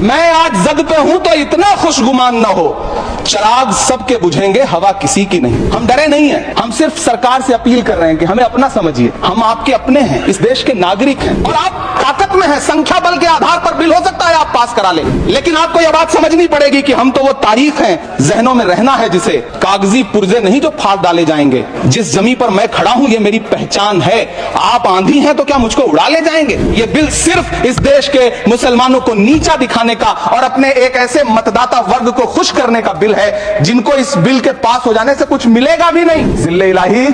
मैं आज जद पे हूं तो इतना खुशगुमान न हो, चिराग सबके बुझेंगे हवा किसी की नहीं। हम डरे नहीं हैं, हम सिर्फ सरकार से अपील कर रहे हैं कि हमें अपना समझिए, हम आपके अपने हैं, इस देश के नागरिक हैं और आप ताकत में हैं। संख्या बल के आधार पर बिल हो सकता है आप पास करा ले, लेकिन आपको यह बात समझनी पड़ेगी कि हम तो वो तारीख हैं, जहनों में रहना है जिसे, कागजी पुर्जे नहीं जो फाड़ डाले जाएंगे। जिस जमीन पर मैं खड़ा हूं ये मेरी पहचान है। आप आंधी हैं तो क्या मुझको उड़ा ले जाएंगे? ये बिल सिर्फ इस देश के मुसलमानों को नीचा दिखाने का और अपने एक ऐसे मतदाता वर्ग को खुश करने का बिल है जिनको इस बिल के पास हो जाने से कुछ मिलेगा भी नहीं। जिल्ले इलाही,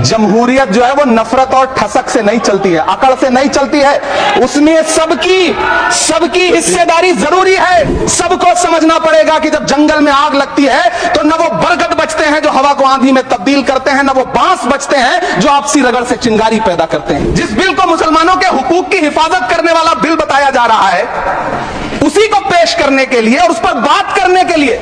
जमहूरियत जो है वो नफरत और ठसक से नहीं चलती है, अकड़ से नहीं चलती है, उसमें सबकी हिस्सेदारी जरूरी है। सबको समझना पड़ेगा कि जब जंगल में आग लगती है तो न वो बरगद बचते हैं जो हवा को आंधी में तब्दील करते हैं, न वो बांस बचते हैं जो आपसी रगड़ से चिंगारी पैदा करते हैं। जिस बिल को मुसलमानों के हुकूक की हिफाजत करने वाला बिल बताया जा रहा है, उसी को पेश करने के लिए और उस पर बात करने के लिए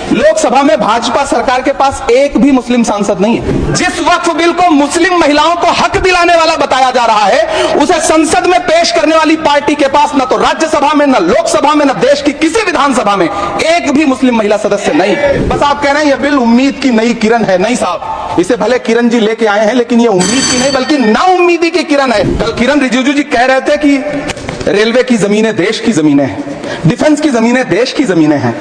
लोकसभा में भाजपा सरकार के पास एक भी मुस्लिम सांसद नहीं है। जिस वक्फ बिल को मुस्लिम महिलाओं को हक दिलाने वाला बताया जा रहा है, उसे संसद में पेश करने वाली पार्टी के पास न तो राज्यसभा में, न लोकसभा में, न देश की किसी विधानसभा में एक भी मुस्लिम महिला सदस्य नहीं। बस आप कह रहे हैं यह बिल उम्मीद की नई किरण है। नहीं साहब, इसे भले किरण जी लेके आए हैं, लेकिन ये उम्मीद की नहीं बल्कि नाउम्मीदी की किरण है। कल किरण रिजिजू जी कह रहे थे कि रेलवे की जमीनें देश की जमीनें हैं, डिफेंस की जमीनें देश की जमीनें हैं।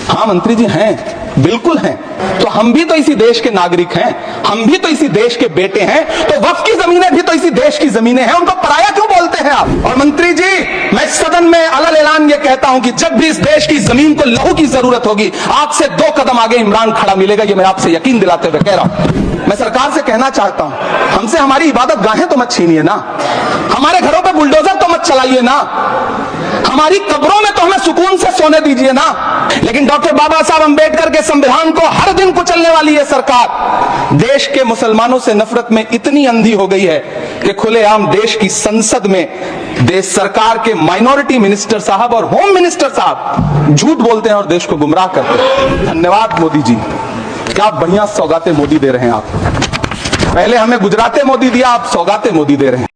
हाँ मंत्री जी हैं, बिल्कुल हैं। तो हम भी तो इसी देश के नागरिक हैं, हम भी तो इसी देश के बेटे हैं, तो वक्फ की जमीनें भी तो इसी देश की जमीनें हैं, उनको पराया क्यों बोलते हैं आप? और मंत्री जी, मैं सदन में अलग ऐलान ये कहता हूं कि जब भी इस देश की जमीन को लहू की जरूरत होगी, आपसे 2 कदम आगे इमरान खड़ा मिलेगा, ये मैं आपसे यकीन दिलाते हुए कह रहा हूं। मैं सरकार से कहना चाहता हूं, हमसे हमारी इबादत गाहें तो मत छीनिए ना, हमारे घरों पर बुलडोजर तो मत चलाइए ना, हमारी कब्रों में तो हमें सुकून से सोने दीजिए ना। लेकिन डॉक्टर बाबा साहब अंबेडकर के संविधान को हर दिन कुचलने वाली है सरकार। देश के मुसलमानों से नफरत में इतनी अंधी हो गई है कि खुलेआम देश की संसद में देश सरकार के माइनॉरिटी मिनिस्टर साहब और होम मिनिस्टर साहब झूठ बोलते हैं और देश को गुमराह करते हैं। धन्यवाद मोदी जी, क्या बढ़िया सौगातें मोदी दे रहे हैं आप। पहले हमें गुजराते मोदी दिया, आप सौगातें मोदी दे रहे हैं।